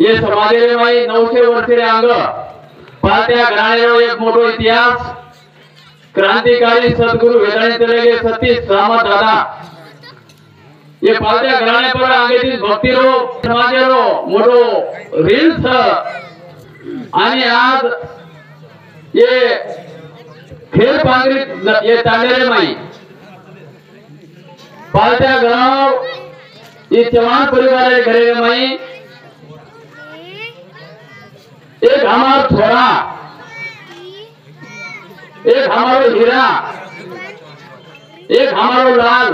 ये समाजेले माई 900 वर्षे अंग पात्या घराण्यारो एक मोठो इतिहास क्रांतिकारी सद्गुरु वेदांत चलेगे सतीश रामत दादा ये पात्या घराणे पर अंगेती भक्तीरो समाजेरो मोठो रील्स आणि आज ये खेळ पांगरी ये तांडेरे माई पात्या गांव ये चौहान परिवार घरे माई एक हमारा छोरा एक हमारो हीरा एक हमारो लाल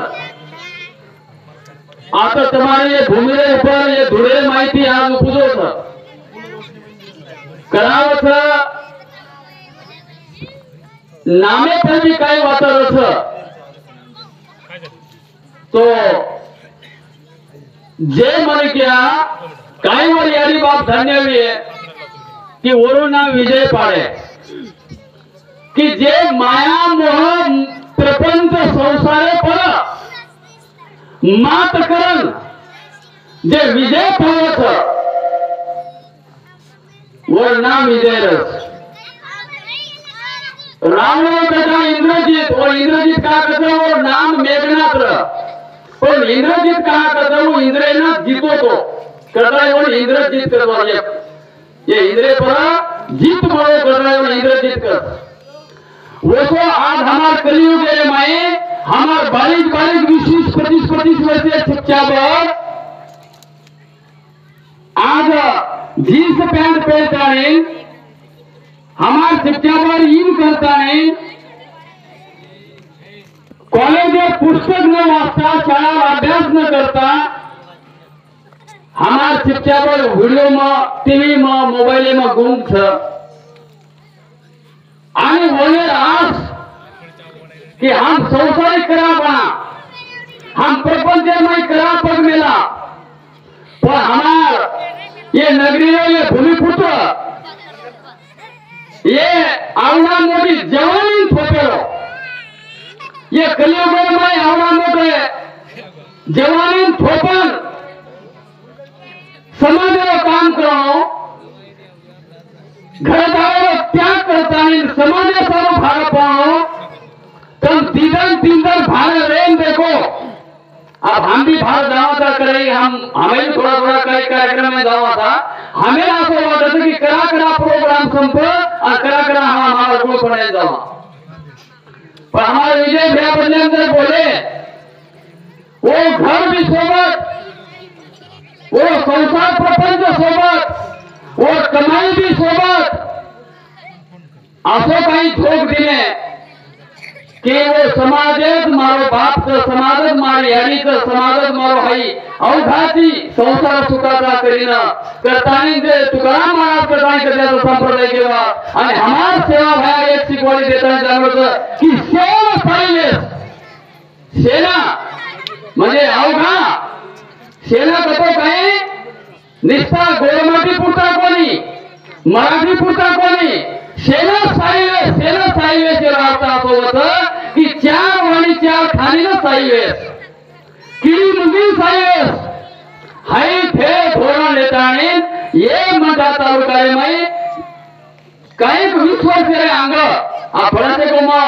आता तुम्हारे ये भूमि ऊपर ये धुळे माहिती आज उपजोत करावत नामे पर भी काय वातर तो जे मन क्या काय वर यारी बाप धन्यवी कि वरुण विजय पाडे कि जे माया मोह प्रपंच संसारे पर मात करण जे विजय पावत वर नाम विजय रस रावण बेटा इंद्रजीत और इंद्रजीत का कहते वो नाम मेघनाथ और इंद्रजीत कहा कहते वो इंद्रनाथ जीतो तो कहता है वो इंद्रजीत करवा ये इंद्र पर जीत बड़ो कर रहे हो इंद्रजीत कर वो तो आज हमार कलयुग है माए हमार 22 25 वर्षीय शिक्षा पर आज जीन्स पैंट पहनता है हमार शिक्षा पर इन करता है कॉलेज में पुस्तक न वाचता शाळा अभ्यास न करता हमार शिक्षा पर वीडियो में टीवी में मोबाइल में गुम छ आने बोले आस कि हम संसारिक करा बना हम प्रपंच में करा पग मिला पर हमार ये नगरी ये भूमिपुत्र ये आवड़ा मोटी जवानी थोपेलो ये कलयुग में आवड़ा मोटे जवानी थोपन समाजाला काम करो घरदाराला त्याग करता है समाजाचा भार पाओ तुम तीन भार रेन देखो अब हम भी भार जावा करेंगे हमें थोड़ा कार्यक्रम में जावा था हमें ऐसा होता था कि करा प्रोग्राम संप और करा हमारा को पढ़ने जावा पर हमारे विजय भैया बदले बोले वो घर भी सोबत वो संसार प्रपंच सोबत वो कमाई भी सोबत असो काही ठोक दिले कि वो समाजेत मारो बाप समाजत मारी हरीच समाजत मारो हई अवघाती संसार सुखाचा करीना करतानी जे तुकाराम महाराज करतानी त्याचा संप्रदाय केला आणि हमार सेवा भया एक शिकवणी देताना जाणवत की सेवा पाहिजे सेना म्हणजे अवघा सेना कतो काय निस्ता गोरमाटी पुरता कोणी मराठी पुरता कोणी सेना साईवे चे राहता असं होतं की 4 वाणी 4 खाणीनं साईवेस किडी मुंगी साईवेस हाई थे धोरण लेताने ये मंडा तालुका में काही 20 वर्ष रे अंग आपण से को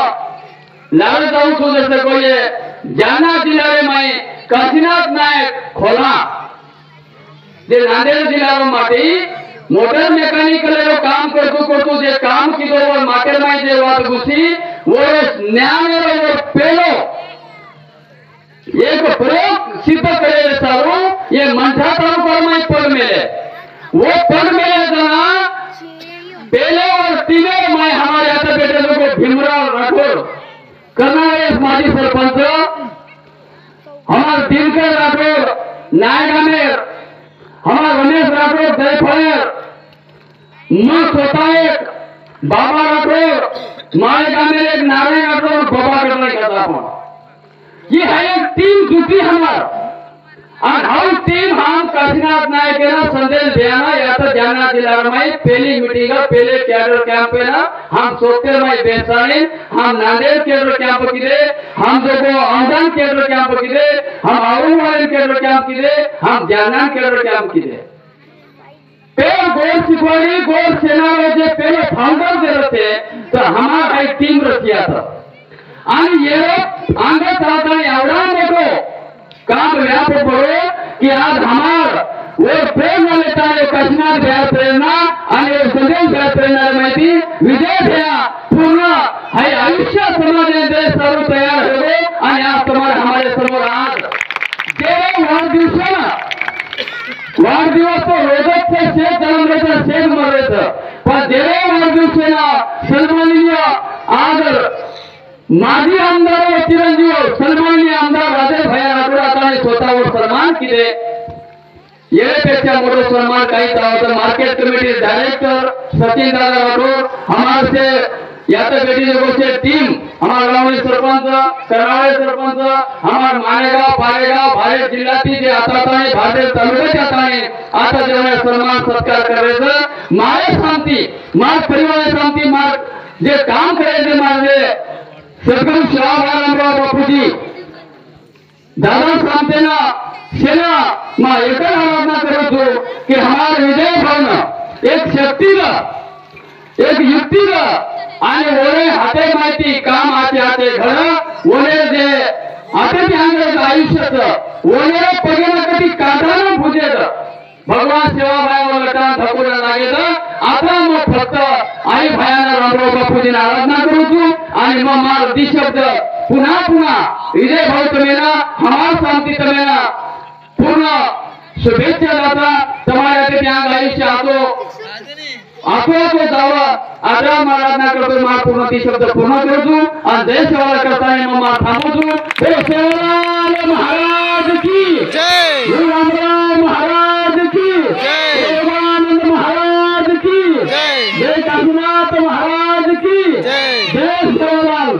लाड़ जाऊ तो जैसे को ये जाना जिला में काशीनाथ नायक खोला जे नांदेड जिला माटी मोटर मेकॅनिकल काम करतो जे काम किदो और माटर में जे बात घुसी वो ज्ञान और पेलो एक प्रयोग सिद्ध करे सारो ये मंठा तालुका में पग मिले वो पग मिले जना पहले और तीने में हमारे आता बेटे को भीमराव राठौर कर्नाटक माजी सरपंच हमारे दिनकर राठौर नायगामेर हमारा रमेश राठौर जयफळेर मैं स्वतः एक बाबा राठौर माळेगामेर एक नारायण राठौर बाबा करना कहता हूं ये है एक टीम जुटी हमार और हम टीम हम काशीनाथ नायक के ना संदेश देना या तो जाना जिला में पहली मीटिंग पहले कैडर कैंप पे ना हम सोते में बेसाने हम नांदेड़ कैडर कैंप की दे हम जो आंदन कैडर कैंप की दे हम आउन वाले कैडर कैंप की दे हम जाना कैडर कैंप की दे पेड़ गोल सिखवाड़ी गोल सेना में जे पहले फाउंडर दे रहे थे तो हमारा एक टीम रचिया था आणि ये आगे चलता एवढा मोठो काम व्याप पड़ो कि आज हमार वो प्रेरणा लेता है काशीनाथ भैया प्रेरणा आणि संदेश भैया प्रेरणा माहिती विजय भैया पूर्ण है आयुष्य समाजामध्ये सर्व तयार होवे आणि आज तुम्हाला हमारे समोर आज देव वाढदिवस तो रोजच शेत जन्मलेचं शेत मरायचं पण देव वाढदिवसाला सन्माननीय आज माजी आमदार व चिरंजीव सन्माननीय आमदार राजेश भैया राठोड स्वतःवर सन्मान केले येण्यापेक्षा मोठं सन्मान काही होतं मार्केट कमिटी डायरेक्टर सचिन दादा राठोड हमारे से या तो बेटी लोगों से टीम हमारे गाँव सरपंच करनाळे सरपंच हमारे मालेगाव पालेगाव भारत जिल्ह्यातील जे आता भारत तालुक्याच्या आता जेवढे सन्मान सत्कार करायचं माय शांती माय परिवार शांती माय जे काम करायचे माझे सद्गुरु शिवारामराव बापूजी दादा सांगतेना सेना मा एक आराधना करतो कि हमारे विजय भावना एक शक्तीला एक युक्तीला आणि ओळे हाते माहिती काम हाते घर ओळे जे हाते अंग्रेज आयुष्याचं ओळे पगेला कधी काढायला भुजेत भगवान शिवाभाई लटान धकोला लागेल आता मग फक्त आई भयाना रामराव बापूजीने आराधना करू तू आणि मग मार दी शब्द पुन्हा पुन्हा विजय भाऊ तमेना हमार शांती तमेना पूर्ण शुभेच्छा दाता तुम्हाला ते अंग आयुष्य आतो जावा आता आराधना करतो मार पूर्ण ती शब्द पूर्ण करतो आणि जय शिवाला करताना मग मार थांबवतो हे शिवलाल महाराज की जय रामराव महाराज की जय देवानंद महाराज की जय जय काशीनाथ महाराज की जय जय शिवलाल